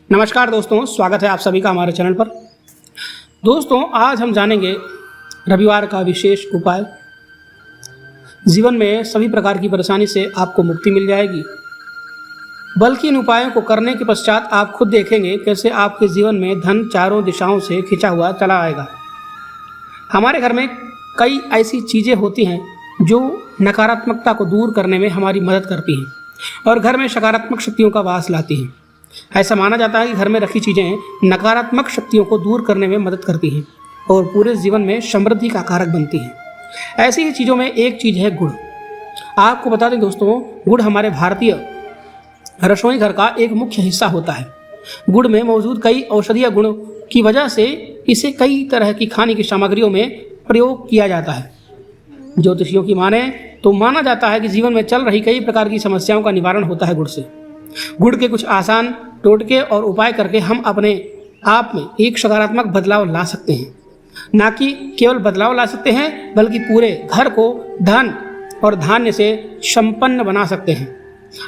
नमस्कार दोस्तों, स्वागत है आप सभी का हमारे चैनल पर। दोस्तों, आज हम जानेंगे रविवार का विशेष उपाय। जीवन में सभी प्रकार की परेशानी से आपको मुक्ति मिल जाएगी, बल्कि इन उपायों को करने के पश्चात आप खुद देखेंगे कैसे आपके जीवन में धन चारों दिशाओं से खिंचा हुआ चला आएगा। हमारे घर में कई ऐसी चीज़ें होती हैं जो नकारात्मकता को दूर करने में हमारी मदद करती हैं और घर में सकारात्मक शक्तियों का वास लाती हैं। ऐसा माना जाता है कि घर में रखी चीज़ें नकारात्मक शक्तियों को दूर करने में मदद करती हैं और पूरे जीवन में समृद्धि का कारक बनती हैं। ऐसी ही चीज़ों में एक चीज़ है गुड़। आपको बता दें दोस्तों, गुड़ हमारे भारतीय रसोई घर का एक मुख्य हिस्सा होता है। गुड़ में मौजूद कई औषधीय गुणों की वजह से इसे कई तरह की खाने की सामग्रियों में प्रयोग किया जाता है। ज्योतिषियों की माने तो माना जाता है कि जीवन में चल रही कई प्रकार की समस्याओं का निवारण होता है गुड़ से। गुड़ के कुछ आसान टोटके और उपाय करके हम अपने आप में एक सकारात्मक बदलाव ला सकते हैं। ना कि केवल बदलाव ला सकते हैं, बल्कि पूरे घर को धन और धान्य से संपन्न बना सकते हैं।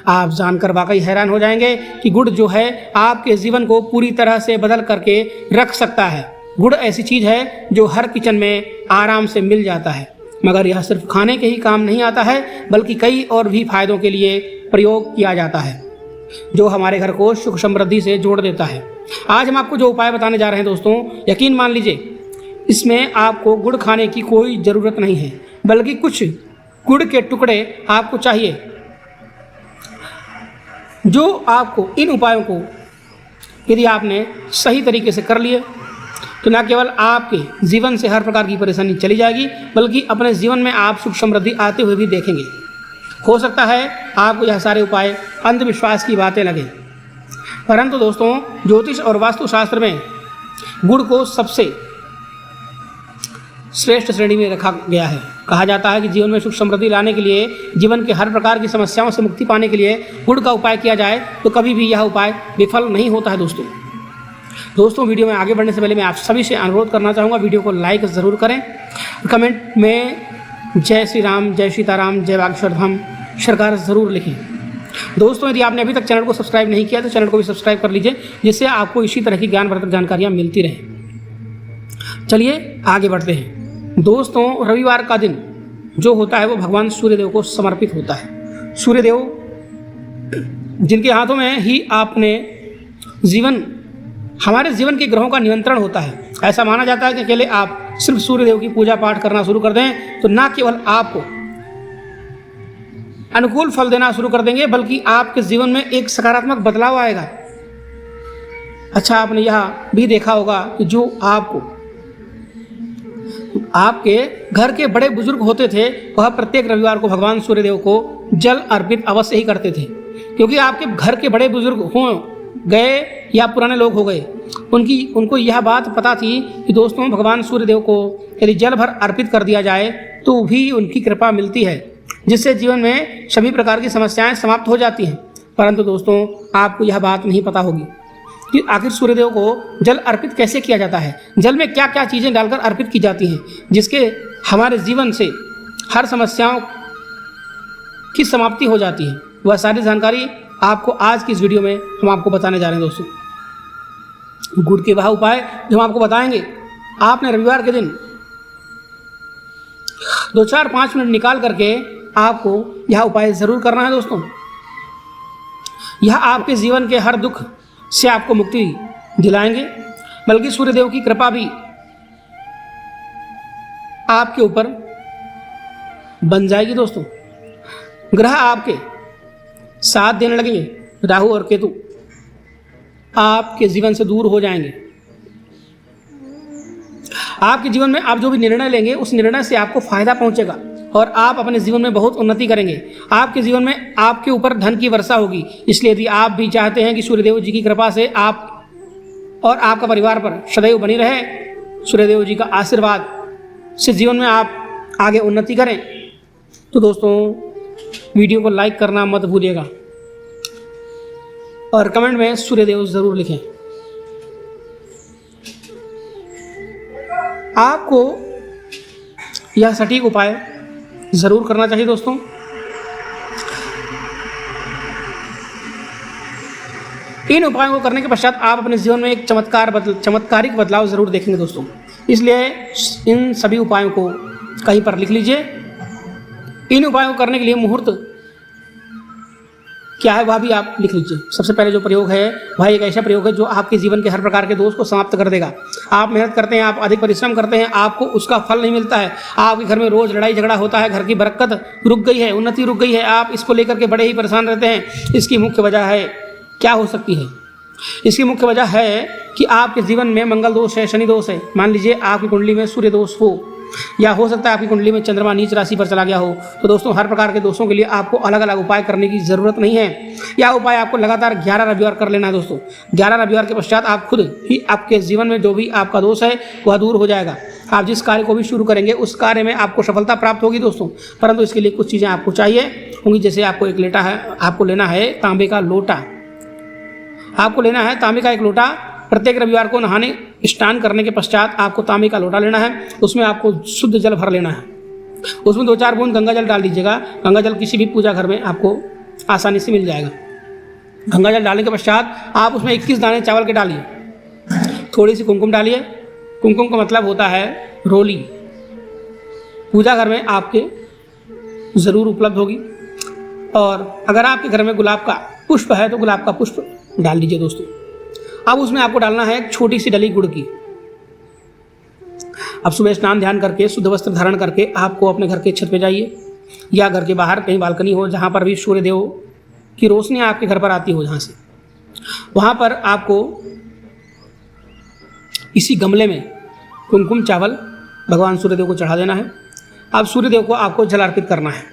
आप जानकर वाकई हैरान हो जाएंगे कि गुड़ जो है आपके जीवन को पूरी तरह से बदल करके रख सकता है। गुड़ ऐसी चीज़ है जो हर किचन में आराम से मिल जाता है, मगर यह सिर्फ खाने के ही काम नहीं आता है, बल्कि कई और भी फायदों के लिए प्रयोग किया जाता है, जो हमारे घर को सुख समृद्धि से जोड़ देता है। आज हम आपको जो उपाय बताने जा रहे हैं दोस्तों, यकीन मान लीजिए इसमें आपको गुड़ खाने की कोई ज़रूरत नहीं है, बल्कि कुछ गुड़ के टुकड़े आपको चाहिए, जो आपको इन उपायों को यदि आपने सही तरीके से कर लिए तो न केवल आपके जीवन से हर प्रकार की परेशानी चली जाएगी, बल्कि अपने जीवन में आप सुख समृद्धि आते हुए भी देखेंगे। हो सकता है आपको यह सारे उपाय अंधविश्वास की बातें लगे, परंतु दोस्तों, ज्योतिष और वास्तुशास्त्र में गुड़ को सबसे श्रेष्ठ श्रेणी में रखा गया है। कहा जाता है कि जीवन में सुख समृद्धि लाने के लिए, जीवन के हर प्रकार की समस्याओं से मुक्ति पाने के लिए गुड़ का उपाय किया जाए तो कभी भी यह उपाय विफल नहीं होता है। दोस्तों, वीडियो में आगे बढ़ने से पहले मैं आप सभी से अनुरोध करना चाहूँगा, वीडियो को लाइक ज़रूर करें, कमेंट में जय श्री राम, जय सीताराम, जय बागेश्वर धाम सरकार ज़रूर लिखें। दोस्तों, यदि आपने अभी तक चैनल को सब्सक्राइब नहीं किया तो चैनल को भी सब्सक्राइब कर लीजिए, जिससे आपको इसी तरह की ज्ञानवर्धक जानकारियाँ मिलती रहें। चलिए आगे बढ़ते हैं। दोस्तों, रविवार का दिन जो होता है वो भगवान सूर्यदेव को समर्पित होता है। सूर्यदेव जिनके हाथों में ही हमारे जीवन के ग्रहों का नियंत्रण होता है। ऐसा माना जाता है कि अकेले आप सिर्फ सूर्यदेव की पूजा पाठ करना शुरू कर दें तो न केवल आपको अनुकूल फल देना शुरू कर देंगे, बल्कि आपके जीवन में एक सकारात्मक बदलाव आएगा। अच्छा, आपने यह भी देखा होगा कि जो आपके घर के बड़े बुजुर्ग होते थे, वह प्रत्येक रविवार को भगवान सूर्यदेव को जल अर्पित अवश्य ही करते थे, क्योंकि आपके घर के बड़े बुजुर्ग हों गए या पुराने लोग हो गए, उनको यह बात पता थी कि दोस्तों, भगवान सूर्यदेव को यदि जल भर अर्पित कर दिया जाए तो भी उनकी कृपा मिलती है, जिससे जीवन में सभी प्रकार की समस्याएं समाप्त हो जाती हैं। परंतु दोस्तों, आपको यह बात नहीं पता होगी कि आखिर सूर्यदेव को जल अर्पित कैसे किया जाता है। जल में क्या क्या चीज़ें डालकर अर्पित की जाती हैं, जिसके हमारे जीवन से हर समस्याओं की समाप्ति हो जाती है। वह सारी जानकारी आपको आज की इस वीडियो में हम आपको बताने जा रहे हैं। दोस्तों, गुड़ के वह उपाय जो हम आपको बताएंगे, आपने रविवार के दिन 2-4-5 मिनट निकाल करके आपको यह उपाय ज़रूर करना है। दोस्तों, यह आपके जीवन के हर दुख से आपको मुक्ति दिलाएंगे, बल्कि सूर्यदेव की कृपा भी आपके ऊपर बन जाएगी। दोस्तों, ग्रह आपके साथ देने लगेंगे। राहु और केतु आपके जीवन से दूर हो जाएंगे। आपके जीवन में आप जो भी निर्णय लेंगे, उस निर्णय से आपको फायदा पहुंचेगा और आप अपने जीवन में बहुत उन्नति करेंगे। आपके जीवन में आपके ऊपर धन की वर्षा होगी। इसलिए यदि आप भी चाहते हैं कि सूर्यदेव जी की कृपा से आप और आपका परिवार पर सदैव बनी रहे, सूर्यदेव जी का आशीर्वाद से जीवन में आप आगे उन्नति करें, तो दोस्तों, वीडियो को लाइक करना मत भूलिएगा और कमेंट में सूर्यदेव ज़रूर लिखें। आपको यह सटीक उपाय ज़रूर करना चाहिए। दोस्तों, इन उपायों को करने के पश्चात आप अपने जीवन में एक चमत्कारिक बदलाव ज़रूर देखेंगे दोस्तों। इसलिए इन सभी उपायों को कहीं पर लिख लीजिए। इन उपायों को करने के लिए मुहूर्त क्या है वह भी आप लिख लीजिए। सबसे पहले जो प्रयोग है वह एक ऐसा प्रयोग है जो आपके जीवन के हर प्रकार के दोष को समाप्त कर देगा। आप मेहनत करते हैं, आप अधिक परिश्रम करते हैं, आपको उसका फल नहीं मिलता है, आपके घर में रोज लड़ाई झगड़ा होता है, घर की बरकत रुक गई है, उन्नति रुक गई है, आप इसको लेकर के बड़े ही परेशान रहते हैं। इसकी मुख्य वजह है क्या हो सकती है? इसकी मुख्य वजह है कि आपके जीवन में मंगल दोष है, शनि दोष है। मान लीजिए आपकी कुंडली में सूर्य दोष हो, या हो सकता है आपकी कुंडली में चंद्रमा नीच राशि पर चला गया हो। तो दोस्तों हर प्रकार के दोषों के लिए आपको अलग अलग उपाय करने की ज़रूरत नहीं है। यह उपाय आपको लगातार 11 रविवार कर लेना है दोस्तों। 11 रविवार के पश्चात आप खुद ही आपके जीवन में जो भी आपका दोष है वह दूर हो जाएगा। आप जिस कार्य को भी शुरू करेंगे उस कार्य में आपको सफलता प्राप्त होगी दोस्तों। परंतु इसके लिए कुछ चीज़ें आपको चाहिए होंगी। जैसे आपको लेना है तांबे का लोटा। आपको लेना है तांबे का एक लोटा। प्रत्येक रविवार को नहाने स्नान करने के पश्चात आपको तांबे का लोटा लेना है। उसमें आपको शुद्ध जल भर लेना है। उसमें 2-4 बूंद गंगा जल डाल दीजिएगा। गंगा जल किसी भी पूजा घर में आपको आसानी से मिल जाएगा। गंगा जल डालने के पश्चात आप उसमें 21 दाने चावल के डालिए। थोड़ी सी कुमकुम डालिए। कुमकुम का मतलब होता है रोली। पूजा घर में आपके ज़रूर उपलब्ध होगी। और अगर आपके घर में गुलाब का पुष्प है तो गुलाब का पुष्प डाल लीजिए दोस्तों। अब उसमें आपको डालना है एक छोटी सी डली गुड़ की। अब सुबह स्नान ध्यान करके शुद्ध वस्त्र धारण करके आपको अपने घर के छत पे जाइए, या घर के बाहर कहीं बालकनी हो जहाँ पर भी सूर्य देव की रोशनी आपके घर पर आती हो, जहाँ से वहाँ पर आपको इसी गमले में कुमकुम चावल भगवान सूर्यदेव को चढ़ा देना है। अब सूर्यदेव को आपको जल अर्पित करना है।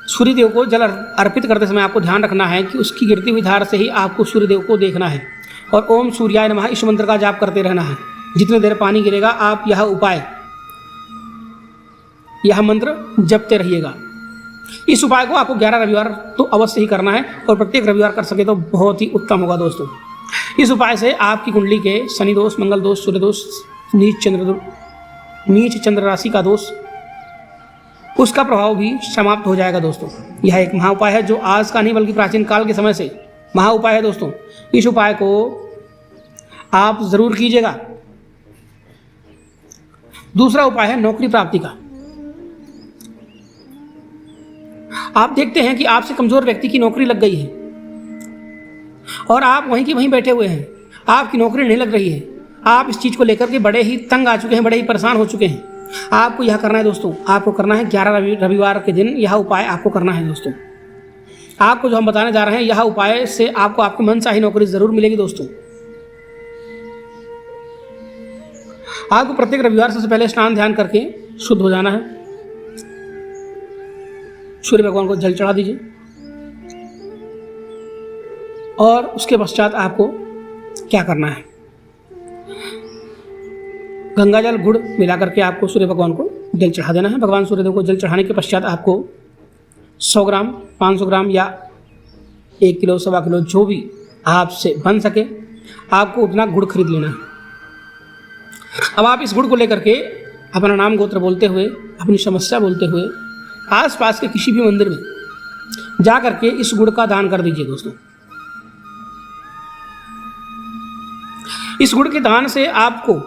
सूर्यदेव को जल अर्पित करते समय आपको ध्यान रखना है कि उसकी गिरती हुई धार से ही आपको सूर्यदेव को देखना है और ओम सूर्याय नमः इस मंत्र का जाप करते रहना है। जितनी देर पानी गिरेगा आप यह मंत्र जपते रहिएगा। इस उपाय को आपको 11 रविवार तो अवश्य ही करना है और प्रत्येक रविवार कर सके तो बहुत ही उत्तम होगा दोस्तों। इस उपाय से आपकी कुंडली के शनि दोष, मंगल दोष, सूर्य दोष, नीच चंद्र राशि का दोष, उसका प्रभाव भी समाप्त हो जाएगा दोस्तों। यह एक महा उपाय है जो आज का नहीं बल्कि प्राचीन काल के समय से महा उपाय है दोस्तों। इस उपाय को आप जरूर कीजिएगा। दूसरा उपाय है नौकरी प्राप्ति का। आप देखते हैं कि आपसे कमजोर व्यक्ति की नौकरी लग गई है और आप वहीं की वहीं बैठे हुए हैं, आपकी नौकरी नहीं लग रही है। आप इस चीज को लेकर के बड़े ही तंग आ चुके हैं, बड़े ही परेशान हो चुके हैं। आपको यह करना है दोस्तों। आपको करना है 11 रविवार के दिन यह उपाय आपको करना है दोस्तों। आपको जो हम बताने जा रहे हैं यह उपाय से आपको आपकी मनचाही नौकरी जरूर मिलेगी दोस्तों। आपको प्रत्येक रविवार सबसे पहले स्नान ध्यान करके शुद्ध हो जाना है। सूर्य भगवान को जल चढ़ा दीजिए और उसके पश्चात आपको क्या करना है, गंगा जल गुड़ मिला करके आपको सूर्य भगवान को जल चढ़ा देना है। भगवान सूर्यदेव को जल चढ़ाने के पश्चात आपको 100 ग्राम, 500 ग्राम या 1 किलो, 1.25 किलो जो भी आपसे बन सके आपको उतना गुड़ खरीद लेना है। अब आप इस गुड़ को लेकर के अपना नाम गोत्र बोलते हुए, अपनी समस्या बोलते हुए आसपास के किसी भी मंदिर में जा करके इस गुड़ का दान कर दीजिए दोस्तों। इस गुड़ के दान से आपको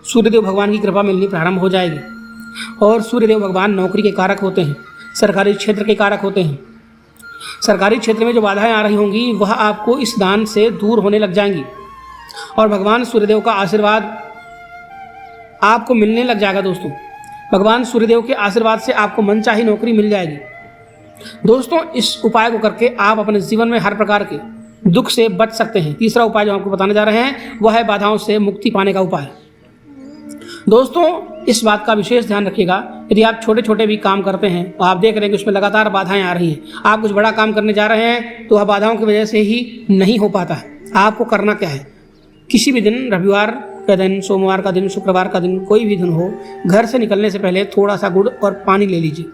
सूर्यदेव भगवान की कृपा मिलनी प्रारंभ हो जाएगी। और सूर्यदेव भगवान नौकरी के कारक होते हैं, सरकारी क्षेत्र के कारक होते हैं। सरकारी क्षेत्र में जो बाधाएं आ रही होंगी वह आपको इस दान से दूर होने लग जाएंगी और भगवान सूर्यदेव का आशीर्वाद आपको मिलने लग जाएगा दोस्तों। भगवान सूर्यदेव के आशीर्वाद से आपको मनचाही नौकरी मिल जाएगी दोस्तों। इस उपाय को करके आप अपने जीवन में हर प्रकार के दुख से बच सकते हैं। तीसरा उपाय जो आपको बताने जा रहे हैं वह है बाधाओं से मुक्ति पाने का उपाय। दोस्तों इस बात का विशेष ध्यान रखिएगा, यदि आप छोटे छोटे भी काम करते हैं तो आप देख रहे हैं कि उसमें लगातार बाधाएं आ रही हैं। आप कुछ बड़ा काम करने जा रहे हैं तो वह बाधाओं की वजह से ही नहीं हो पाता है। आपको करना क्या है, किसी भी दिन, रविवार का दिन, सोमवार का दिन, शुक्रवार का दिन, कोई भी दिन हो, घर से निकलने से पहले थोड़ा सा गुड़ और पानी ले लीजिए।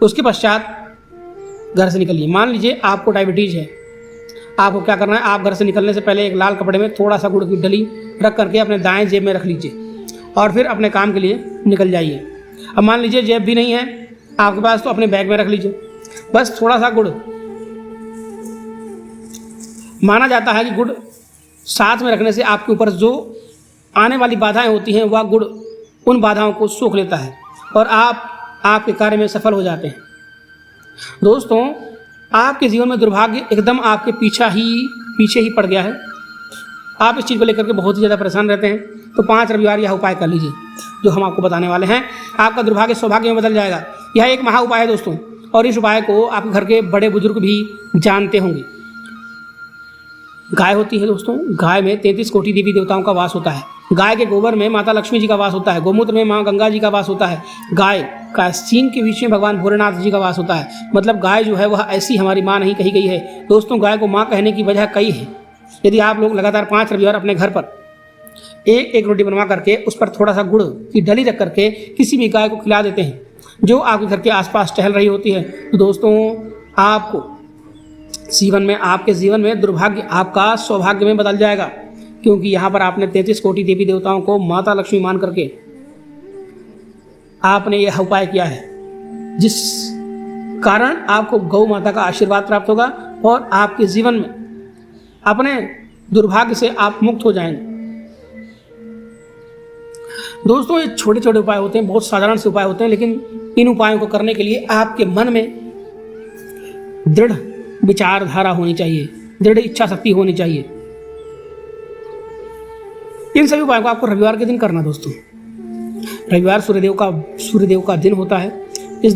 उसके पश्चात घर से निकलिए। मान लीजिए आपको डायबिटीज़ है, आपको क्या करना है, आप घर से निकलने से पहले एक लाल कपड़े में थोड़ा सा गुड़ की डली रख करके अपने दाएं जेब में रख लीजिए और फिर अपने काम के लिए निकल जाइए। अब मान लीजिए जेब भी नहीं है आपके पास तो अपने बैग में रख लीजिए। बस थोड़ा सा गुड़ माना जाता है कि गुड़ साथ में रखने से आपके ऊपर जो आने वाली बाधाएं होती हैं वह गुड़ उन बाधाओं को सोख लेता है और आप आपके कार्य में सफल हो जाते हैं। दोस्तों, आपके जीवन में दुर्भाग्य एकदम आपके पीछे ही पड़ गया है। आप इस चीज़ को लेकर के बहुत ही ज़्यादा परेशान रहते हैं, तो 5 रविवार यह उपाय कर लीजिए जो हम आपको बताने वाले हैं। आपका दुर्भाग्य सौभाग्य में बदल जाएगा। यह एक महा उपाय है दोस्तों, और इस उपाय को आपके घर के बड़े बुजुर्ग भी जानते होंगे। गाय होती है दोस्तों, गाय में 33 कोटि देवी देवताओं का वास होता है। गाय के गोबर में माता लक्ष्मी जी का वास होता है। गोमूत्र में माँ गंगा जी का वास होता है। गाय का सींग के बीच में भगवान भोलेनाथ जी का वास होता है। मतलब गाय जो है वह ऐसी हमारी माँ नहीं कही गई है दोस्तों। गाय को माँ कहने की वजह कई है। यदि आप लोग लगातार 5 रविवार अपने घर पर एक रोटी बनवा करके उस पर थोड़ा सा गुड़ की डली रख करके किसी भी गाय को खिला देते हैं जो आपके घर के आसपास टहल रही होती है, तो दोस्तों आपको आपके जीवन में दुर्भाग्य आपका सौभाग्य में बदल जाएगा। क्योंकि यहाँ पर आपने 33 कोटि देवी देवताओं को माता लक्ष्मी मान करके आपने यह उपाय किया है, जिस कारण आपको गौ माता का आशीर्वाद प्राप्त होगा और आपके जीवन में अपने दुर्भाग्य से आप मुक्त हो जाएंगे। दोस्तों, ये छोटे छोटे उपाय होते हैं, बहुत साधारण से उपाय होते हैं, लेकिन इन उपायों को करने के लिए आपके मन में दृढ़ विचारधारा होनी चाहिए, दृढ़ इच्छा शक्ति होनी चाहिए। इन सभी उपायों को आपको रविवार के दिन करना दोस्तों। रविवार सूर्यदेव का दिन होता है। इस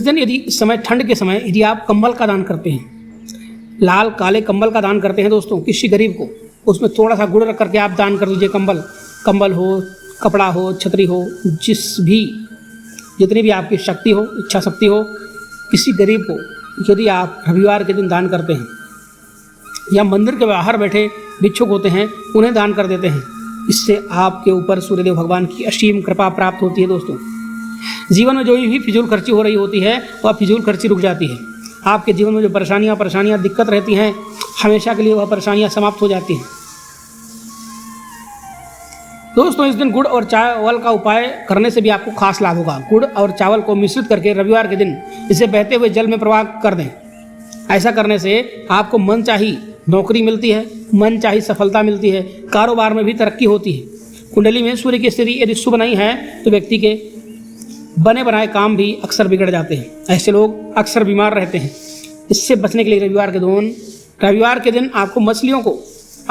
दिन यदि समय ठंड के समय यदि आप कंबल का दान करते हैं, लाल काले कंबल का दान करते हैं दोस्तों किसी गरीब को, उसमें थोड़ा सा गुड़ रख करके आप दान कर दीजिए। कंबल हो, कपड़ा हो, छतरी हो, जितनी भी आपकी शक्ति हो, इच्छा शक्ति हो, किसी गरीब को यदि आप रविवार के दिन दान करते हैं या मंदिर के बाहर बैठे भिक्षुक होते हैं उन्हें दान कर देते हैं, इससे आपके ऊपर सूर्यदेव भगवान की असीम कृपा प्राप्त होती है दोस्तों। जीवन में जो भी फिजूल खर्ची हो रही होती है वह फिजूल खर्ची रुक जाती है। आपके जीवन में जो परेशानियाँ दिक्कत रहती हैं हमेशा के लिए वह परेशानियाँ समाप्त हो जाती हैं। दोस्तों, इस दिन गुड़ और चावल का उपाय करने से भी आपको खास लाभ होगा। गुड़ और चावल को मिश्रित करके रविवार के दिन इसे बहते हुए जल में प्रवाह कर दें। ऐसा करने से आपको मनचाही नौकरी मिलती है, मनचाही सफलता मिलती है, कारोबार में भी तरक्की होती है। कुंडली में सूर्य की स्थिति यदि शुभ नहीं है तो व्यक्ति के बने बनाए काम भी अक्सर बिगड़ जाते हैं। ऐसे लोग अक्सर बीमार रहते हैं। इससे बचने के लिए रविवार के दिन आपको मछलियों को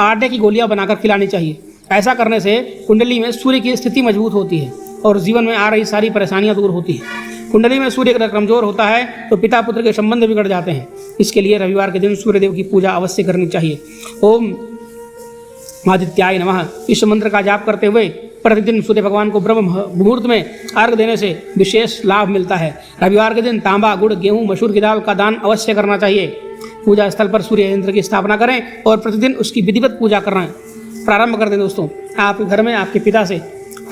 आटे की गोलियां बनाकर खिलानी चाहिए। ऐसा करने से कुंडली में सूर्य की स्थिति मजबूत होती है और जीवन में आ रही सारी परेशानियां दूर होती हैं। कुंडली में सूर्य अगर कमजोर होता है तो पिता पुत्र के संबंध बिगड़ जाते हैं। इसके लिए रविवार के दिन सूर्यदेव की पूजा अवश्य करनी चाहिए। ओम आदित्याय नमः इस मंत्र का जाप करते हुए प्रतिदिन सूर्य भगवान को ब्रह्म मुहूर्त में अर्घ देने से विशेष लाभ मिलता है। रविवार के दिन तांबा, गुड़, गेहूं, मसूर की दाल का दान अवश्य करना चाहिए। पूजा स्थल पर सूर्य यंत्र की स्थापना करें और प्रतिदिन उसकी विधिवत पूजा करना प्रारंभ कर दें। दोस्तों, आपके घर में आपके पिता से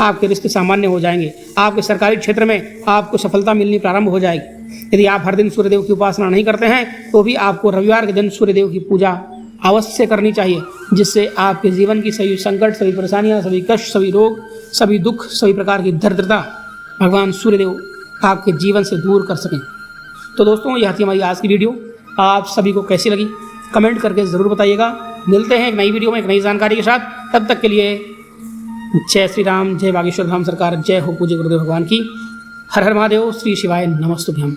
आपके रिश्ते सामान्य हो जाएंगे। आपके सरकारी क्षेत्र में आपको सफलता मिलनी प्रारंभ हो जाएगी। यदि आप हर दिन सूर्यदेव की उपासना नहीं करते हैं तो भी आपको रविवार के दिन सूर्यदेव की पूजा अवश्य करनी चाहिए, जिससे आपके जीवन की सभी संकट, सभी परेशानियां, सभी कष्ट, सभी रोग, सभी दुख, सभी प्रकार की दरिद्रता भगवान सूर्यदेव आपके जीवन से दूर कर सकें। तो दोस्तों, यह थी हमारी आज की वीडियो। आप सभी को कैसी लगी कमेंट करके ज़रूर बताइएगा। मिलते हैं एक नई वीडियो में एक नई जानकारी के साथ। तब तक के लिए जय श्री राम, जय बागेश्वर धाम सरकार, जय हो पूज्य गुरुदेव भगवान की। हर हर महादेव, श्री शिवाय नमस्तुभ्यम।